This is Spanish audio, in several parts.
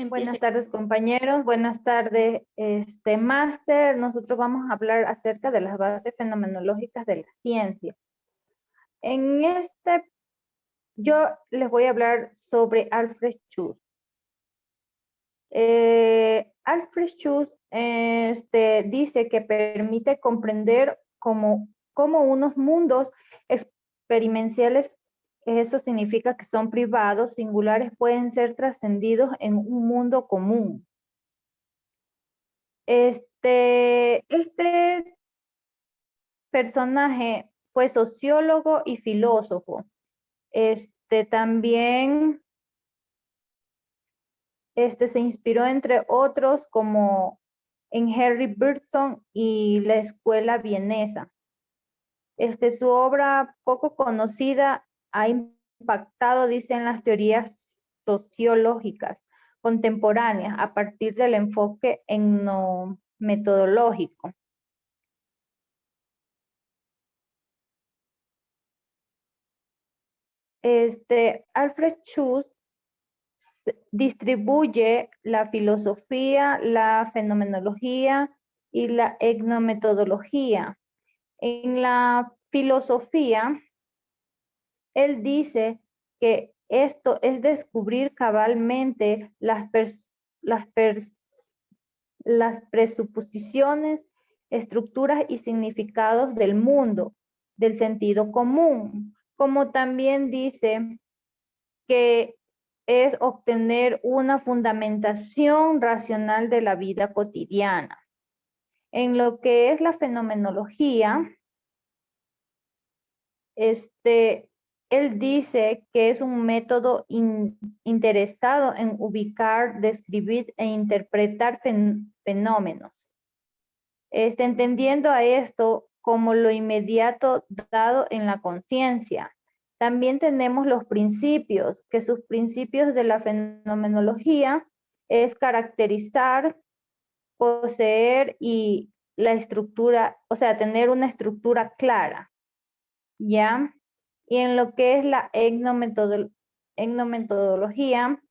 Buenas Empiece. tardes, compañeros. Buenas tardes, máster. Nosotros vamos a hablar acerca de las bases fenomenológicas de la ciencia. En yo les voy a hablar sobre Alfred Schutz. Alfred Schutz dice que permite comprender cómo unos mundos experienciales, eso significa que son privados, singulares, pueden ser trascendidos en un mundo común. Este personaje fue sociólogo y filósofo. También se inspiró, entre otros, como en Henry Bergson y la escuela vienesa. Su obra, poco conocida, ha impactado, dicen, las teorías sociológicas contemporáneas a partir del enfoque etnometodológico. Alfred Schutz distribuye la filosofía, la fenomenología y la etnometodología. En la filosofía, él dice que esto es descubrir cabalmente las presuposiciones, estructuras y significados del mundo, del sentido común, como también dice que es obtener una fundamentación racional de la vida cotidiana. En lo que es la fenomenología, él dice que es un método interesado en ubicar, describir e interpretar fenómenos. Entendiendo a esto como lo inmediato dado en la conciencia. También tenemos los principios, que sus principios de la fenomenología es caracterizar, poseer y la estructura, o sea, tener una estructura clara, ¿ya? Y en lo que es la etnometodología,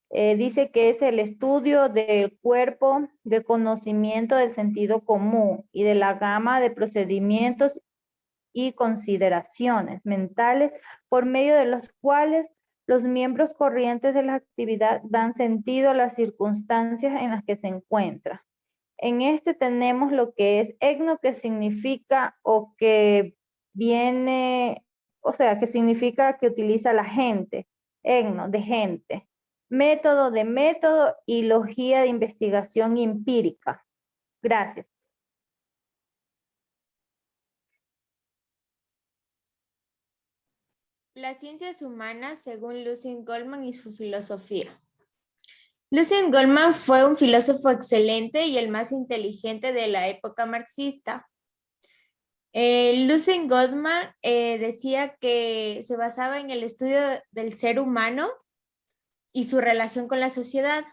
dice que es el estudio del cuerpo, del conocimiento del sentido común y de la gama de procedimientos y consideraciones mentales por medio de los cuales los miembros corrientes de la actividad dan sentido a las circunstancias en las que se encuentra. En tenemos lo que es etno, que significa o que viene, o sea, que significa que utiliza la gente, etno, de gente. Método de método y logía de investigación empírica. Gracias. Las ciencias humanas según Lucien Goldman y su filosofía. Lucien Goldman fue un filósofo excelente y el más inteligente de la época marxista. Lucien Goldman decía que se basaba en el estudio del ser humano y su relación con la sociedad,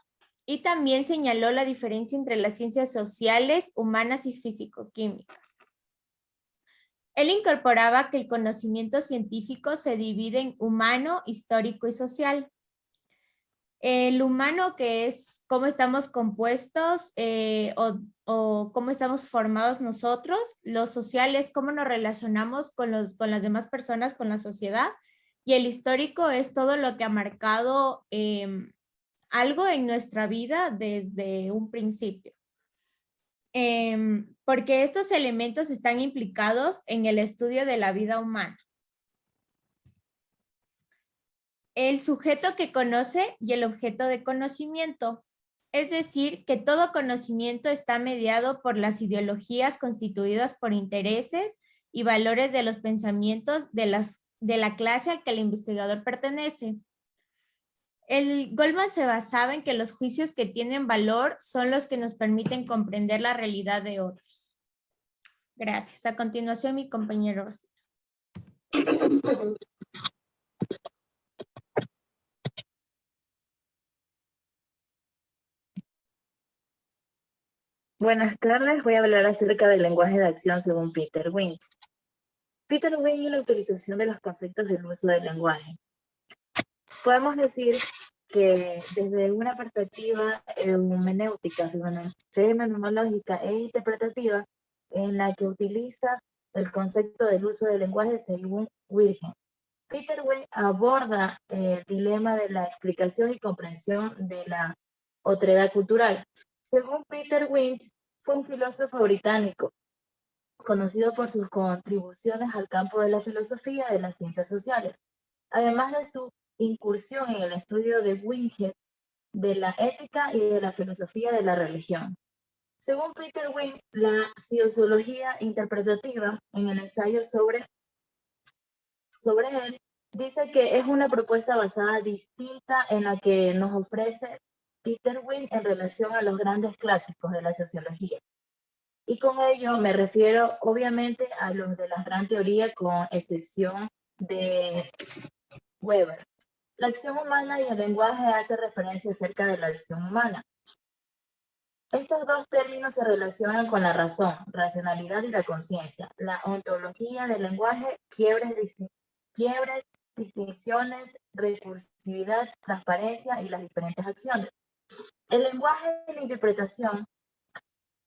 y también señaló la diferencia entre las ciencias sociales, humanas y físico-químicas. Él incorporaba que el conocimiento científico se divide en humano, histórico y social. El humano, que es cómo estamos compuestos o cómo estamos formados nosotros. Lo social es cómo nos relacionamos con las demás personas, con la sociedad. Y el histórico es todo lo que ha marcado algo en nuestra vida desde un principio. Porque estos elementos están implicados en el estudio de la vida humana. El sujeto que conoce y el objeto de conocimiento. Es decir, que todo conocimiento está mediado por las ideologías constituidas por intereses y valores de los pensamientos de la clase al que el investigador pertenece. El Goldman se basaba en que los juicios que tienen valor son los que nos permiten comprender la realidad de otros. Gracias. A continuación, mi compañero. Buenas tardes, voy a hablar acerca del lenguaje de acción según Peter Wynne. Peter Wynne y la utilización de los conceptos del uso del lenguaje. Podemos decir que desde una perspectiva hermenéutica, fenomenológica e interpretativa, en la que utiliza el concepto del uso del lenguaje según Wilhelm. Peter Wynne aborda el dilema de la explicación y comprensión de la otredad cultural. Según Peter Wynne, fue un filósofo británico conocido por sus contribuciones al campo de la filosofía y de las ciencias sociales, además de su incursión en el estudio de Wynne de la ética y de la filosofía de la religión. Según Peter Wynne, la sociología interpretativa, en el ensayo sobre él, dice que es una propuesta basada distinta en la que nos ofrece Peter Wynne en relación a los grandes clásicos de la sociología. Y con ello me refiero obviamente a los de la gran teoría, con excepción de Weber. La acción humana y el lenguaje hace referencia acerca de la acción humana. Estos dos términos se relacionan con la razón, racionalidad y la conciencia. La ontología del lenguaje, quiebres, distinciones, recursividad, transparencia y las diferentes acciones. El lenguaje y la interpretación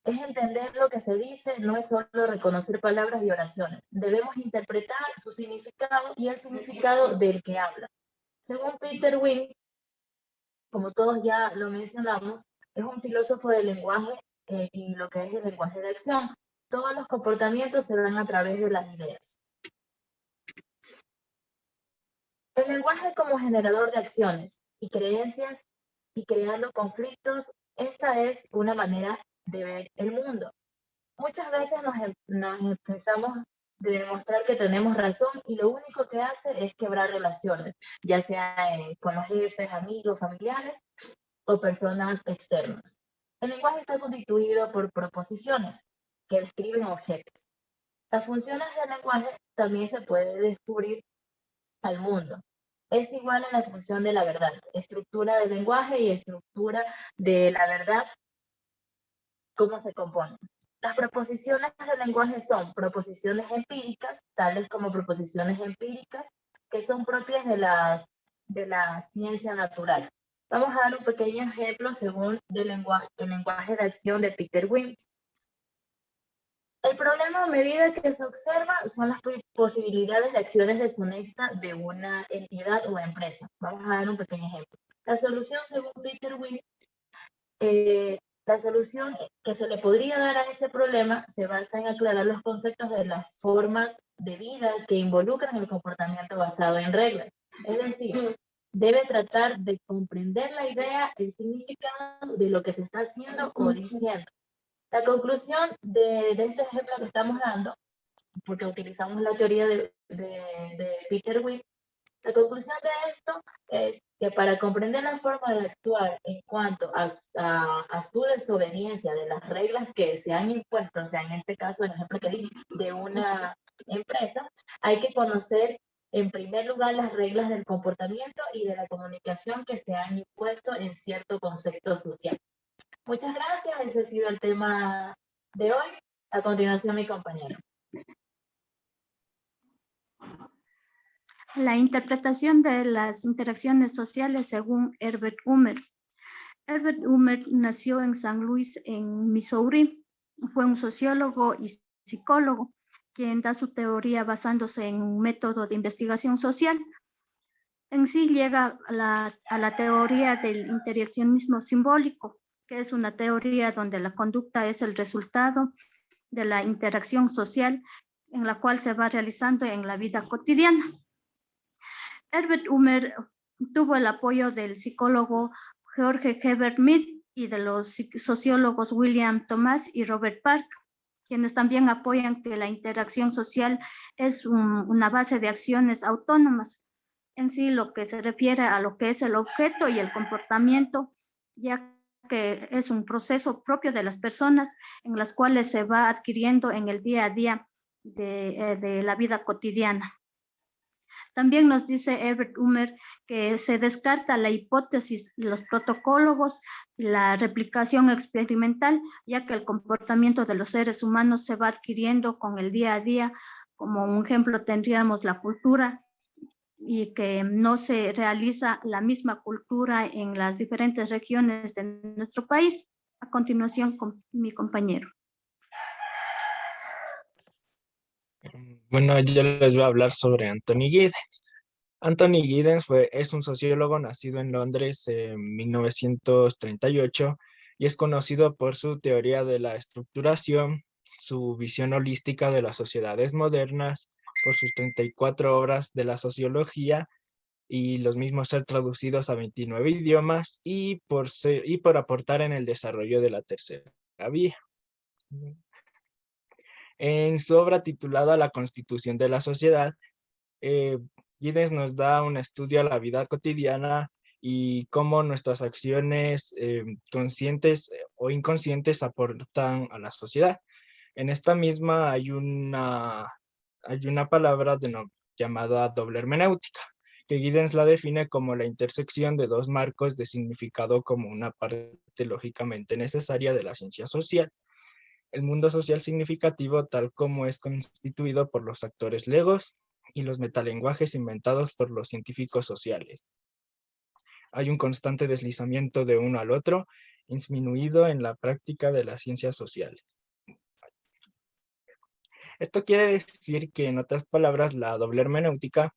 es entender lo que se dice, no es solo reconocer palabras y oraciones. Debemos interpretar su significado y el significado del que habla. Según Peter Wynne, como todos ya lo mencionamos, es un filósofo del lenguaje y lo que es el lenguaje de acción. Todos los comportamientos se dan a través de las ideas. El lenguaje como generador de acciones y creencias y creando conflictos, esta es una manera de ver el mundo. Muchas veces nos pensamos de demostrar que tenemos razón y lo único que hace es quebrar relaciones, ya sea con los jefes, amigos, familiares o personas externas. El lenguaje está constituido por proposiciones que describen objetos. Las funciones del lenguaje también se puede descubrir al mundo. Es igual a la función de la verdad, estructura del lenguaje y estructura de la verdad, ¿cómo se componen? Las proposiciones del lenguaje son proposiciones empíricas, tales como proposiciones empíricas, que son propias de la ciencia natural. Vamos a dar un pequeño ejemplo según el lenguaje de acción de Peter Wynne. El problema a medida que se observa son las posibilidades de acciones deshonestas de una entidad o empresa. Vamos a dar un pequeño ejemplo. La solución, según Peter Wynne, la solución que se le podría dar a ese problema se basa en aclarar los conceptos de las formas de vida que involucran el comportamiento basado en reglas. Es decir, debe tratar de comprender la idea, el significado de lo que se está haciendo o diciendo. La conclusión de este ejemplo que estamos dando, porque utilizamos la teoría de Peter Wynne, la conclusión de esto es que para comprender la forma de actuar en cuanto a su desobediencia de las reglas que se han impuesto, o sea, en este caso, el ejemplo que di, de una empresa, hay que conocer en primer lugar las reglas del comportamiento y de la comunicación que se han impuesto en cierto concepto social. Muchas gracias, ese ha sido el tema de hoy. A continuación, mi compañero. La interpretación de las interacciones sociales según Herbert Humer. Herbert Humer nació en San Luis, en Missouri. Fue un sociólogo y psicólogo, quien da su teoría basándose en un método de investigación social. En sí llega a la teoría del interaccionismo simbólico, que es una teoría donde la conducta es el resultado de la interacción social en la cual se va realizando en la vida cotidiana. Herbert Humer tuvo el apoyo del psicólogo George Herbert Mead y de los sociólogos William Thomas y Robert Park, quienes también apoyan que la interacción social es una base de acciones autónomas, en sí lo que se refiere a lo que es el objeto y el comportamiento, ya que es un proceso propio de las personas en las cuales se va adquiriendo en el día a día de la vida cotidiana. También nos dice Herbert Humer que se descarta la hipótesis de los protocolos y la replicación experimental, ya que el comportamiento de los seres humanos se va adquiriendo con el día a día. Como un ejemplo tendríamos la cultura y que no se realiza la misma cultura en las diferentes regiones de nuestro país. A continuación, con mi compañero. Bueno, yo les voy a hablar sobre Anthony Giddens. Anthony Giddens es un sociólogo nacido en Londres en 1938 y es conocido por su teoría de la estructuración, su visión holística de las sociedades modernas, por sus 34 obras de la sociología y los mismos ser traducidos a 29 idiomas y por aportar en el desarrollo de la tercera vía. En su obra titulada La Constitución de la Sociedad, Giddens nos da un estudio a la vida cotidiana y cómo nuestras acciones conscientes o inconscientes aportan a la sociedad. En esta misma hay una palabra llamada doble hermenéutica, que Giddens la define como la intersección de dos marcos de significado como una parte lógicamente necesaria de la ciencia social. El mundo social significativo tal como es constituido por los actores legos y los metalenguajes inventados por los científicos sociales. Hay un constante deslizamiento de uno al otro, disminuido en la práctica de las ciencias sociales. Esto quiere decir que, en otras palabras, la doble hermenéutica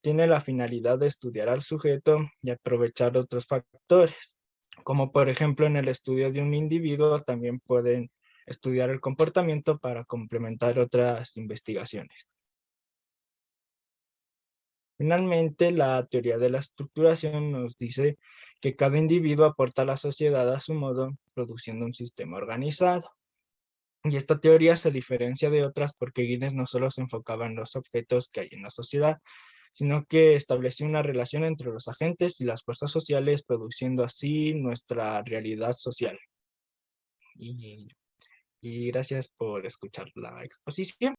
tiene la finalidad de estudiar al sujeto y aprovechar otros factores, como por ejemplo en el estudio de un individuo también pueden estudiar el comportamiento para complementar otras investigaciones. Finalmente, la teoría de la estructuración nos dice que cada individuo aporta a la sociedad a su modo, produciendo un sistema organizado. Y esta teoría se diferencia de otras porque Giddens no solo se enfocaba en los objetos que hay en la sociedad, sino que estableció una relación entre los agentes y las fuerzas sociales, produciendo así nuestra realidad social. Y gracias por escuchar la exposición.